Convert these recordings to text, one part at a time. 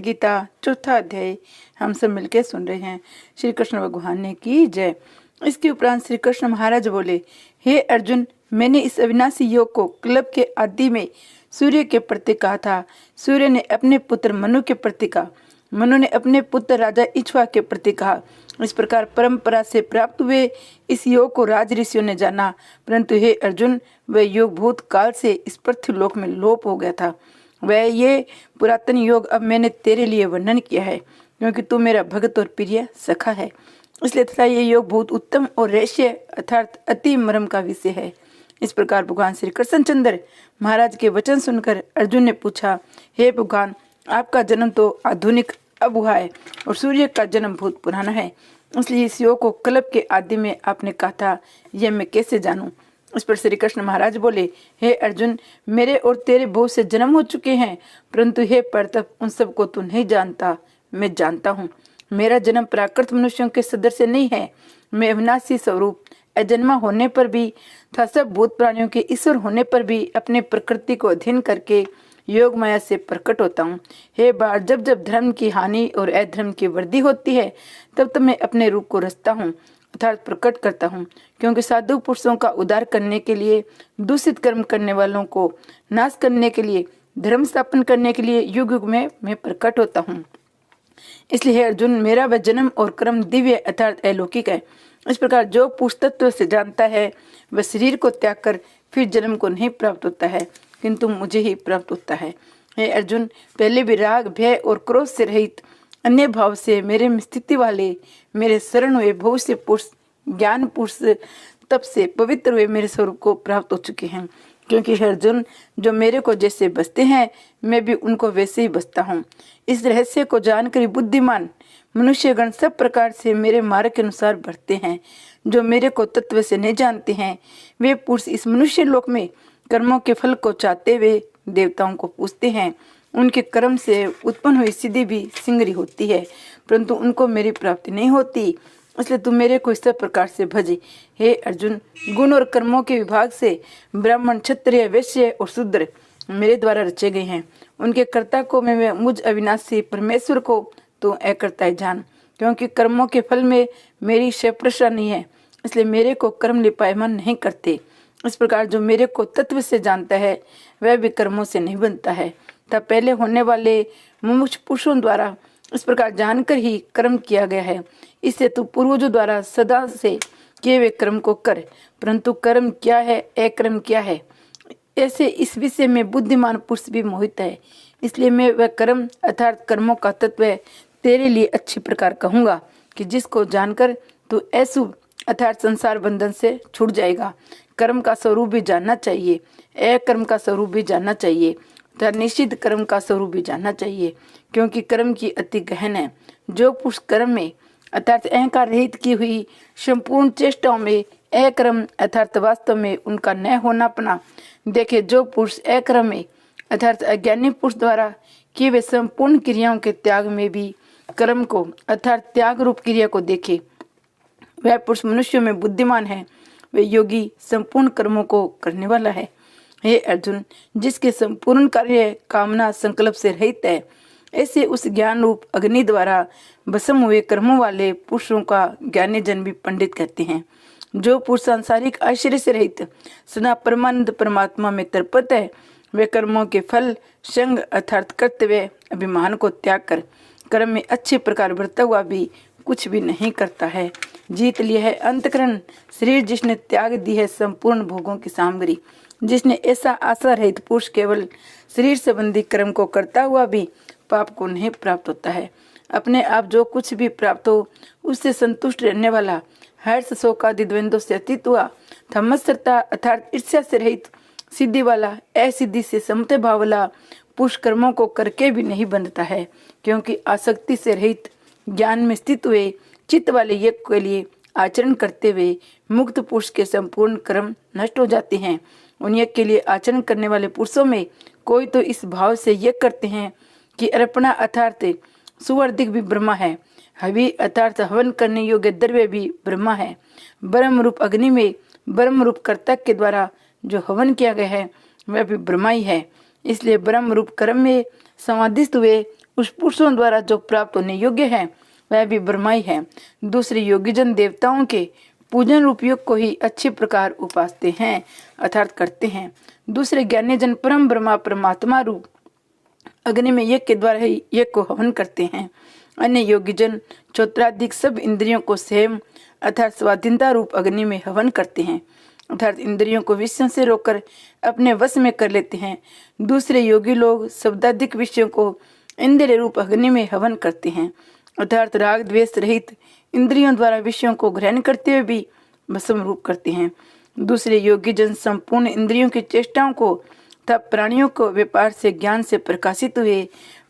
गीता चौथा अध्याय हम सब मिलकर सुन रहे हैं। श्री कृष्ण भगवान ने की जय। इसके उपरांत श्री कृष्ण महाराज बोले, हे अर्जुन, मैंने इस अविनाशी योग को कल्प के आदि में सूर्य के प्रति कहा था। सूर्य ने अपने पुत्र मनु के प्रति कहा, मनु ने अपने पुत्र राजा इक्ष्वा के प्रति कहा। इस प्रकार परंपरा से प्राप्त हुए इस योग को राज ऋषियों ने जाना, परंतु हे अर्जुन, वह योग भूत काल से इस पृथ्वीलोक में लोप हो गया था। वह ये पुरातन योग अब मैंने तेरे लिए वर्णन किया है, क्योंकि तू मेरा भगत और प्रिय सखा है। इसलिए तथा ये योग बहुत उत्तम और रहस्य अर्थात अति मर्म का विषय है। इस प्रकार भगवान श्री कृष्णचंद्र महाराज के वचन सुनकर अर्जुन ने पूछा, हे भगवान, आपका जन्म तो आधुनिक अब हुआ है और सूर्य का जन्म बहुत पुराना है, इसलिए इस योग को कल्प के आदि में आपने कहा था, यह मैं कैसे जानूं? इस पर श्री कृष्ण महाराज बोले, हे अर्जुन, मेरे और तेरे बहुत से जन्म हो चुके हैं, परंतु हे परतप, उन सबको तू नहीं जानता, मैं जानता हूँ। मेरा जन्म प्राकृत मनुष्यों के सदस्य नहीं है। मैं अविनाशी स्वरूप अजन्मा होने पर भी तथा सब भूत प्राणियों के ईश्वर होने पर भी अपने प्रकृति को अधीन करके योग माया से प्रकट होता हूँ। हे बार, जब जब धर्म की हानि और अधर्म की वृद्धि होती है, तब तब मैं अपने रूप को रचता हूँ अर्थात प्रकट करता हूँ, क्योंकि साधु पुरुषों का उद्धार करने के लिए, दूषित कर्म करने वालों को नाश करने के लिए, धर्म स्थापन करने के लिए युग युग में मैं प्रकट होता हूँ। इसलिए हे अर्जुन, मेरा वह जन्म और कर्म दिव्य अर्थात अलौकिक है। इस प्रकार जो पुरुष तत्व से जानता है, वह शरीर को त्याग कर फिर जन्म को नहीं प्राप्त होता है, किंतु मुझे ही प्राप्त होता है। हे अर्जुन, पहले भी राग, भय और क्रोध से रहित अन्य भाव से मेरे में स्थिति वाले, मेरे शरण हुए बहुत से पुरुष, ज्ञान पुरुष तप से पवित्र हुए मेरे स्वरूप को प्राप्त हो चुके हैं। क्योंकि हे अर्जुन, जो मेरे को जैसे बसते हैं, मैं भी उनको वैसे ही बसता हूँ। इस रहस्य को जानकर बुद्धिमान मनुष्यगण सब प्रकार से मेरे मार्ग के अनुसार बढ़ते हैं। जो मेरे को तत्व से नहीं जानते हैं, वे पुरुष इस मनुष्य लोक में कर्मों के फल को चाहते हुए देवताओं को पूछते हैं। उनके कर्म से उत्पन्न हुई सिद्धि भी शीघ्र होती है, परंतु उनको मेरी प्राप्ति नहीं होती। इसलिए तू मेरे को इस प्रकार से भजे। हे अर्जुन, गुण और कर्मों के विभाग से ब्राह्मण, क्षत्रिय, वैश्य और शूद्र मेरे द्वारा रचे गए हैं। उनके कर्ता को मैं मुझ अविनाशी परमेश्वर को तू अकर्ता ही जान, क्योंकि कर्मों के फल में मेरी शप्रशा नहीं है, इसलिए मेरे को कर्म लिपायमान नहीं करते। इस प्रकार जो मेरे को तत्व से जानता है, वह भी कर्मों से नहीं बनता है। तब पहले होने वाले मुमुक्ष पुरुषों द्वारा इस प्रकार जानकर ही कर्म किया गया है। इससे तू पूर्वजों द्वारा सदा से किए हुए कर्म को कर, परंतु कर्म क्या है, अकर्म क्या है, ऐसे इस विषय में बुद्धिमान पुरुष भी मोहित है। इसलिए मैं वह कर्म अर्थात कर्मों का तत्व तेरे लिए अच्छी प्रकार कहूँगा, कि जिसको जानकर तू अशुभ अर्थात संसार बंधन से छूट जाएगा। कर्म का स्वरूप भी जानना चाहिए, अकर्म का स्वरूप भी जानना चाहिए तथा निषिद्ध कर्म का स्वरूप भी जानना चाहिए, क्योंकि कर्म की अति गहन है। जो पुरुष कर्म में अर्थात अहंकार रहित की हुई संपूर्ण चेष्टाओं में अकर्म अर्थात वास्तव में उनका न होनापना देखे, जो पुरुष अकर्म में अर्थात अज्ञानी पुरुष द्वारा किए हुए संपूर्ण क्रियाओं के त्याग में भी कर्म को अर्थात त्याग रूप क्रिया को देखे, वह पुरुष मनुष्यों में बुद्धिमान है, वे योगी संपूर्ण कर्मों को करने वाला है। हे अर्जुन, जिसके संपूर्ण कार्य कामना संकल्प से रहित है, ऐसे उस ज्ञान रूप अग्नि द्वारा भस्म हुए कर्मों वाले पुरुषों का ज्ञानी जन भी पंडित कहते हैं। जो पुरुष सांसारिक आश्चर्य से रहित सदा परमानंद परमात्मा में तर्पत है, वे कर्मों के फल, संग अर्थात कर्तव्य, अभिमान को त्याग कर कर्म में अच्छे प्रकार बढ़ता हुआ भी कुछ भी नहीं करता है। जीत लिया है अंतकरण शरीर, जिसने त्याग दी है संपूर्ण भोगों की सामग्री, जिसने ऐसा आशा रहित पुरुष केवल शरीर संबंधी कर्म को करता हुआ भी पाप को नहीं प्राप्त होता है। अपने आप जो कुछ भी प्राप्त हो उससे संतुष्ट रहने वाला, हर्ष शोक आदि द्वंद्वों से अतीत हुआ, मत्सरता अर्थात ईर्ष्या से रहित, सिद्धि वाला, असिद्धि से समते भाव वाला पुरुष कर्मों को करके भी नहीं बंधता है, क्योंकि आसक्ति से रहित ज्ञान में स्थित हुए चित्त वाले यज्ञ के लिए आचरण करते हुए मुक्त पुरुष के संपूर्ण कर्म नष्ट हो जाते हैं। उन यज्ञ के लिए आचरण करने वाले पुरुषों में कोई तो इस भाव से यज्ञ करते हैं कि अर्पणा अर्थात सुवर्धिक भी ब्रह्मा है, हवि अर्थात हवन करने योग्य द्रव्य भी ब्रह्मा है। ब्रह्म रूप अग्नि में ब्रह्म रूप कर्तक के द्वारा जो हवन किया गया है, वह भी ब्रह्मा ही है। इसलिए ब्रह्म रूप कर्म में समाधिस्थ हुए उस पुरुषों द्वारा जो प्राप्त होने योग्य है वह भी ब्रह्माई है। दूसरे योगीजन देवताओं के पूजन रूप योग को ही अच्छे प्रकार उपासते हैं अर्थात करते हैं। दूसरे ज्ञानी जन परम ब्रह्मा परमात्मा रूप अग्नि में यज्ञ के द्वारा ही यज्ञ को हवन करते हैं। अन्य योगीजन चौत्राधिक सब इंद्रियों को स्वयं अर्थात स्वाधीनता रूप अग्नि में हवन करते हैं अर्थात इंद्रियों को विषयों से रोककर अपने वश में कर लेते हैं। दूसरे योगी लोग शब्दाधिक विषयों को इंद्रिय रूप अग्नि में हवन करते हैं अर्थात राग द्वेष रहित इंद्रियों द्वारा विषयों को ग्रहण करते हुए भी भस्म रूप करते हैं। दूसरे योगी जन संपूर्ण इंद्रियों की चेष्टाओं को तथा प्राणियों को व्यापार से ज्ञान से प्रकाशित हुए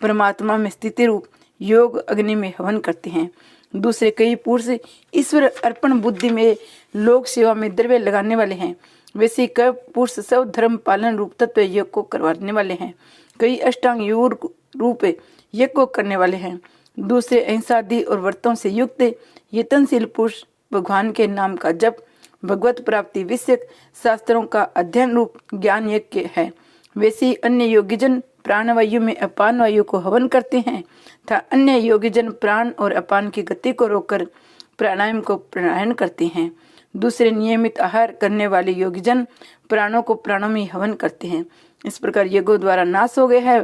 परमात्मा में स्थिति रूप योग अग्नि में हवन करते हैं। दूसरे कई पुरुष ईश्वर अर्पण बुद्धि में लोक सेवा में द्रव्य लगाने वाले हैं। वैसे कई पुरुष सब धर्म पालन रूप तत्व योग को करवाने वाले हैं। कई अष्टांग योग रूप यज्ञ को करने वाले हैं। दूसरे अहिंसादि और व्रतों से युक्त यतनशील पुरुष भगवान के नाम का जप भगवत प्राप्ति विषयक शास्त्रों का अध्ययन रूप ज्ञान यज्ञ है। वैसे अन्य योगीजन प्राण वायु में अपान वायु को हवन करते हैं तथा अन्य योगीजन प्राण और अपान की गति को रोककर प्राणायाम को प्राणायाम करते हैं। दूसरे नियमित आहार करने वाले योगीजन प्राणों को प्राणों में हवन करते हैं। इस प्रकार यज्ञों द्वारा नाश हो गया है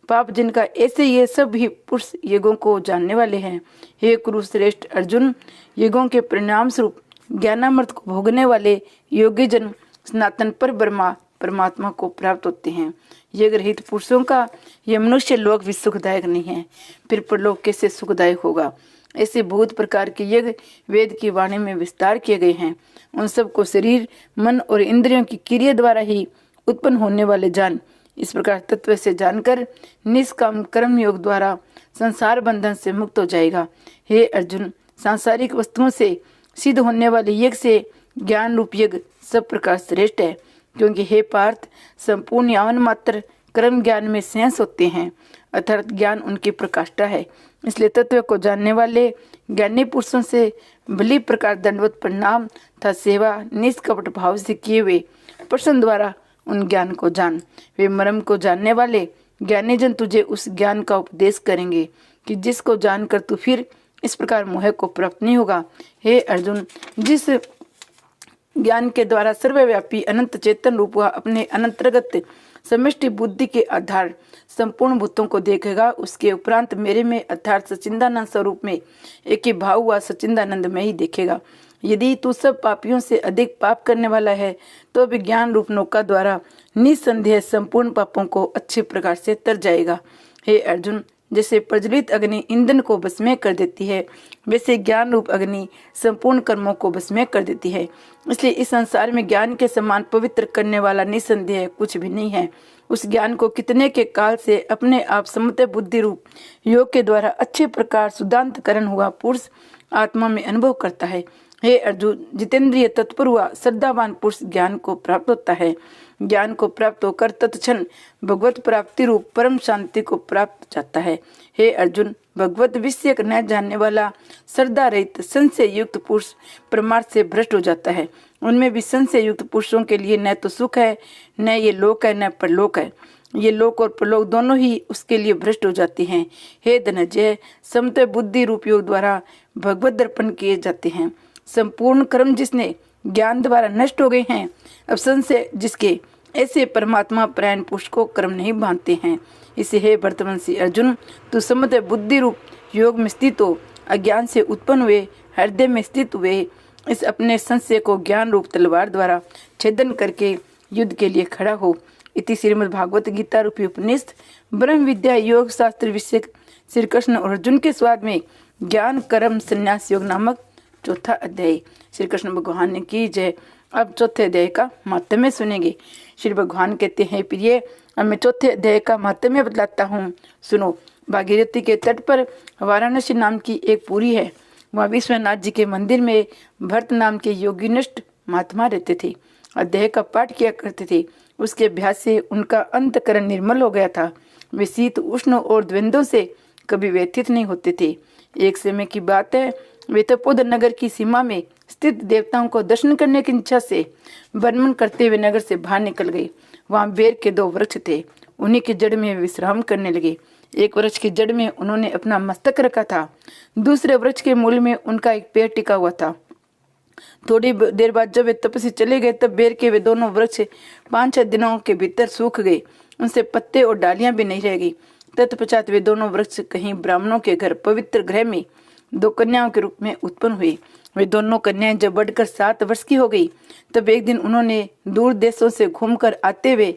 पाप जिनका, ऐसे ये सब भी पुरुष यज्ञों को जानने वाले हैं। हे कुरुश्रेष्ठ अर्जुन, यज्ञों के परिणाम स्वरूप ज्ञानामृत को भोगने वाले योगीजन सनातन पर ब्रह्मा परमात्मा को प्राप्त होते हैं। यज्ञ रहित पुरुषों का यह मनुष्य लोक भी सुखदायक नहीं है, फिर परलोक कैसे सुखदायक होगा। ऐसे बहुत प्रकार के यज्ञ वेद की वाणी में विस्तार किए गए हैं। उन सब को शरीर मन और इंद्रियों की क्रिया द्वारा ही उत्पन्न होने वाले जान। इस प्रकार तत्व से जानकर निष्काम कर्म योग द्वारा संसार बंधन से मुक्त हो जाएगा। हे अर्जुन, सांसारिक वस्तुओं से सिद्ध होने वाले यज्ञ से ज्ञान रूप यज्ञ सब प्रकार श्रेष्ठ है, क्योंकि हे पार्थ, संपूर्ण यावन मात्र कर्म ज्ञान में सहस होते हैं अर्थात ज्ञान उनकी प्रकाष्ठा है। इसलिए तत्व को जानने वाले ज्ञानी पुरुषों से भली प्रकार दंडवत प्रणाम तथा सेवा निष्कपट भाव से किए हुए प्रश्न द्वारा उन ज्ञान को जान। वे मर्म को जानने वाले ज्ञानी जन तुझे उस ज्ञान का उपदेश करेंगे कि जिसको जानकर तू फिर इस प्रकार मोह को प्राप्त नहीं होगा। हे अर्जुन, जिस ज्ञान के द्वारा सर्वव्यापी अनंत चेतन रूप हुआ अपने अनंतर्गत समष्टि बुद्धि के आधार संपूर्ण भूतों को देखेगा, उसके उपरांत मेरे में अर्थात सच्चिदानंद स्वरूप में एक ही भाव हुआ सच्चिदानंद में ही देखेगा। यदि तू सब पापियों से अधिक पाप करने वाला है तो विज्ञान रूप नौका द्वारा निसंदेह संपूर्ण पापों को अच्छे प्रकार से तर जाएगा। हे अर्जुन, जैसे प्रज्वलित अग्नि ईंधन को भस्म कर देती है, वैसे ज्ञान रूप अग्नि संपूर्ण कर्मों को भस्म कर देती है। इसलिए इस संसार में ज्ञान के समान पवित्र करने वाला निसंदेह कुछ भी नहीं है। उस ज्ञान को कितने के काल से अपने आप समते बुद्धि रूप योग के द्वारा अच्छे प्रकार सुदांतकरण हुआ पुरुष आत्मा में अनुभव करता है। हे अर्जुन, जितेंद्रिय तत्पर हुआ श्रद्धावान पुरुष ज्ञान को प्राप्त होता है। ज्ञान को प्राप्त होकर तत्क्षण भगवत प्राप्ति रूप परम शांति को प्राप्त जाता है। हे अर्जुन, भगवत विषय न जानने वाला श्रद्धा रहित संशय युक्त पुरुष परमार्थ से भ्रष्ट हो जाता है। उनमें भी संशय युक्त पुरुषों के लिए न तो सुख है, न ये लोक है, न परलोक है। ये लोक और परलोक दोनों ही उसके लिए भ्रष्ट हो जाते हैं। हे धनंजय, समत्व बुद्धि रूप योग द्वारा भगवत दर्पण किए जाते हैं। संपूर्ण कर्म जिसने ज्ञान द्वारा नष्ट हो गए हैं, अब संशय जिसके, ऐसे परमात्मा परायण पुरुष को कर्म नहीं बांधते हैं। इसे हे भरतवंशी अर्जुन, तू समत्व बुद्धि रूप योग में स्थित हो, अज्ञान से उत्पन्न हुए हृदय में स्थित हुए इस अपने संशय को ज्ञान रूप तलवार द्वारा छेदन करके युद्ध के लिए खड़ा हो। इति श्रीमद् भागवत गीता रूपी उपनिषद ब्रह्म विद्या योग शास्त्र विषय श्री कृष्ण और अर्जुन के स्वाद में ज्ञान कर्म संन्यास योग नामक चौथा अध्याय। श्री कृष्ण भगवान की जय। अब चौथे अध्याय का महात्म्य सुनेंगे। श्री भगवान कहते हैं, प्रिय, अब मैं चौथे अध्याय का महात्म्य बतलाता हूँ, सुनो। भागीरथी के तट पर वाराणसी नाम की एक पुरी है। वहाँ विश्वनाथ जी के मंदिर में भरत नाम के योगीनिष्ठ महात्मा रहते थे। अध्याय का पाठ किया करते थे। उसके अभ्यास से उनका अंतकरण निर्मल हो गया था। वे शीत उष्ण और द्वंद्वों से कभी व्यथित नहीं होते थे। एक समय की बात है, वे तपोद नगर की सीमा में स्थित देवताओं को दर्शन करने की इच्छा से वर्णन करते हुए नगर से बाहर निकल गए। वहाँ बेर के 2 वृक्ष थे, उन्हीं की जड़ में विश्राम करने लगे। एक वृक्ष की जड़ में उन्होंने अपना मस्तक रखा था, दूसरे वृक्ष के मूल में उनका एक पैर टिका हुआ था। थोड़ी देर बाद जब वे तपस्या चले गए तब बेर के वे दोनों वृक्ष 5-6 दिनों के भीतर सूख गए, उनसे पत्ते और डालियां भी नहीं रह गई। तत्पश्चात वे दोनों वृक्ष कहीं ब्राह्मणों के घर पवित्र गृह में 2 कन्याओं के रूप में उत्पन्न हुए। वे दोनों कन्याएं जब बढ़कर 7 वर्ष की हो गई तब एक दिन उन्होंने दूर देशों से घूमकर आते हुए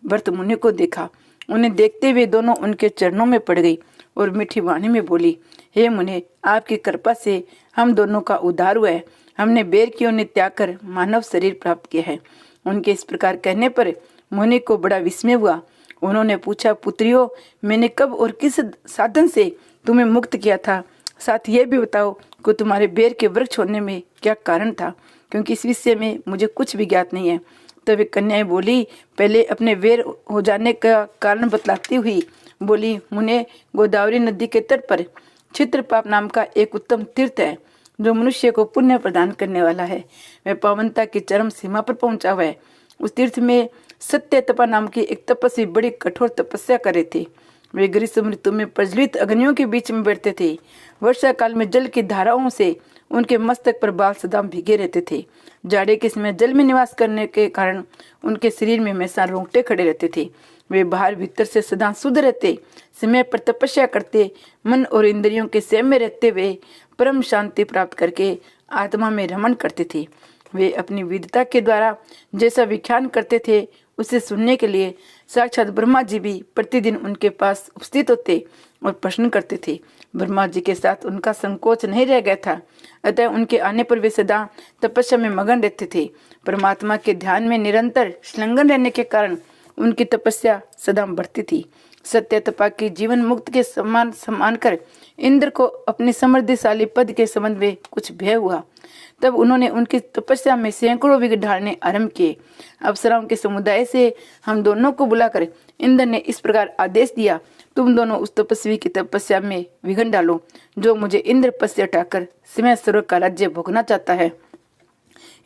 भरत मुनि को देखा। उन्हें देखते हुए दोनों उनके चरणों में पड़ गई और मीठी वाणी में बोली, हे मुनि, आपकी कृपा से हम दोनों का उद्धार हुआ है। हमने बेर की ओर त्याग कर मानव शरीर प्राप्त किया है। उनके इस प्रकार कहने पर मुनि को बड़ा विस्मय हुआ। उन्होंने पूछा, पुत्रियों, मैंने कब और किस साधन से तुम्हें मुक्त किया था? साथ ये भी बताओ कि तुम्हारे बेर के वृक्ष होने में क्या कारण था, क्योंकि इस विषय में मुझे कुछ भी ज्ञात नहीं है। तब वे कन्याएं बोली, पहले अपने बेर हो जाने का कारण बतलाती हुई बोली, मुने, गोदावरी नदी के तट पर चित्रपाप नाम का एक उत्तम तीर्थ है जो मनुष्य को पुण्य प्रदान करने वाला है। वह पावनता की चरम सीमा पर पहुंचा हुआ है। उस तीर्थ में सत्य तपा नाम की एक तपस्वी बड़ी कठोर तपस्या कर रहे थे। वे ग्रीष्म ऋतु में प्रज्वलित अग्नियों के बीच में बैठते थे। वर्षा काल में जल की धाराओं से उनके मस्तक पर बाल सदा भीगे रहते थे। जाड़े के समय जल में निवास करने के कारण उनके शरीर में हमेशा रोंगटे खड़े रहते थे। वे बाहर भीतर से सदा शुद्ध रहते, समय पर तपस्या करते, मन और इंद्रियों के संयम में रहते हुए परम शांति प्राप्त करके आत्मा में रमण करते थे। वे अपनी विद्वता के द्वारा जैसा व्याख्यान करते थे उसे सुनने के लिए साक्षात ब्रह्मा जी भी प्रतिदिन उनके पास उपस्थित होते और प्रश्न करते थे। ब्रह्मा जी के साथ उनका संकोच नहीं रह गया था, अतः उनके आने पर वे सदा तपस्या में मगन रहते थे। परमात्मा के ध्यान में निरंतर संलग्न रहने के कारण उनकी तपस्या सदा बढ़ती थी। सत्य तपा की जीवन मुक्त के सम्मान कर इंद्र को अपने समृद्धिशाली पद के संबंध में कुछ भय हुआ। तब उन्होंने उनकी तपस्या में सैकड़ों विघ्न डालने आरंभ किए। अप्सराओं के समुदाय से हम दोनों को बुलाकर इंद्र ने इस प्रकार आदेश दिया, तुम दोनों उस तपस्वी की तपस्या में विघ्न डालो जो मुझे इंद्र पद से हटाकर समय स्वर्ग का राज्य भोगना चाहता है।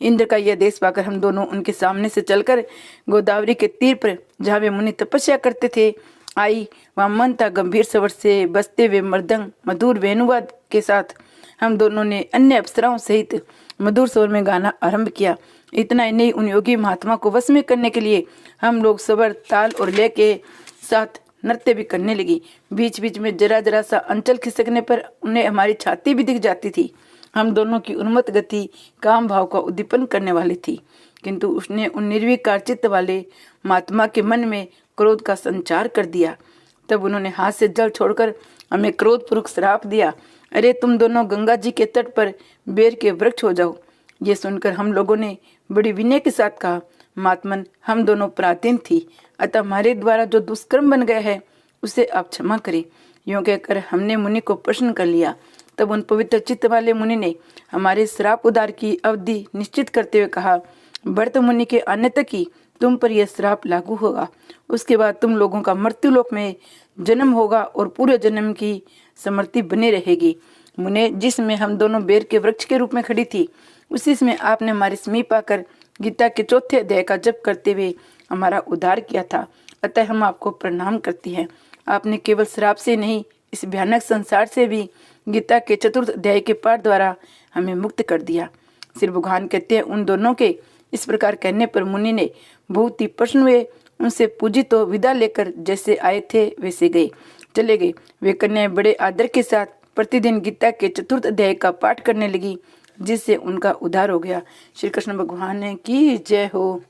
इंद्र का यह आदेश पाकर हम दोनों उनके सामने से चलकर गोदावरी के तीर पर जहाँ वे मुनि तपस्या करते थे आई। वहाँ मन था गंभीर स्वर से बजते हुए मृदंग मधुर वेणुवाद के साथ हम दोनों ने अन्य अप्सराओं सहित मधुर स्वर में गाना आरंभ किया। इतना ही नहीं, उन योगी महात्मा को वश में करने के लिए हम लोग स्वर, ताल और लय के साथ नृत्य भी करने लगी। बीच बीच में जरा जरा सा अंचल खिसकने पर उन्हें हमारी छाती भी दिख जाती थी। हम दोनों की उन्मत्त गति काम भाव का उद्दीपन करने वाली थी, किंतु उसने उन निर्विकार चित्त वाले महात्मा के मन में क्रोध का संचार कर दिया। तब उन्होंने हाथ से जल छोड़कर हमें क्रोधपूर्वक श्राप दिया, अरे तुम दोनों गंगा जी के तट पर बेर के वृक्ष हो जाओ। ये सुनकर हम लोगों ने बड़ी विनय के साथ कहा, महात्मन, हम दोनों प्राचीन थी, अतः हमारे द्वारा जो दुष्कर्म बन गया है उसे आप क्षमा करें। यूँ कहकर हमने मुनि को प्रश्न कर लिया। तब उन पवित्र चित्त वाले मुनि ने हमारे श्राप उद्धार की अवधि निश्चित करते हुए कहा, भरत मुनि के आने तक ही तुम पर यह श्राप लागू होगा। उसके बाद तुम लोगों का मृत्यु लोक में जन्म होगा और पूरे जन्म की समृद्धि बनी रहेगी। मुने, जिसमें हम दोनों बेर के वृक्ष के रूप में खड़ी थी, उसी में आपने हमारे समीप आकर गीता के 4थे अध्याय का जप करते हुए हमारा उद्धार किया था, अतः हम आपको प्रणाम करती हैं। आपने केवल श्राप से नहीं, इस भयानक संसार से भी गीता के 4th अध्याय के पाठ द्वारा हमें मुक्त कर दिया। श्री भगवान कहते हैं, उन दोनों के इस प्रकार कहने पर मुनि ने बहुत ही प्रसन्न हुए। उनसे पूजी तो विदा लेकर जैसे आए थे वैसे चले गए। वे कन्याएं बड़े आदर के साथ प्रतिदिन गीता के 4th अध्याय का पाठ करने लगी, जिससे उनका उद्धार हो गया। श्री कृष्ण भगवान की जय हो।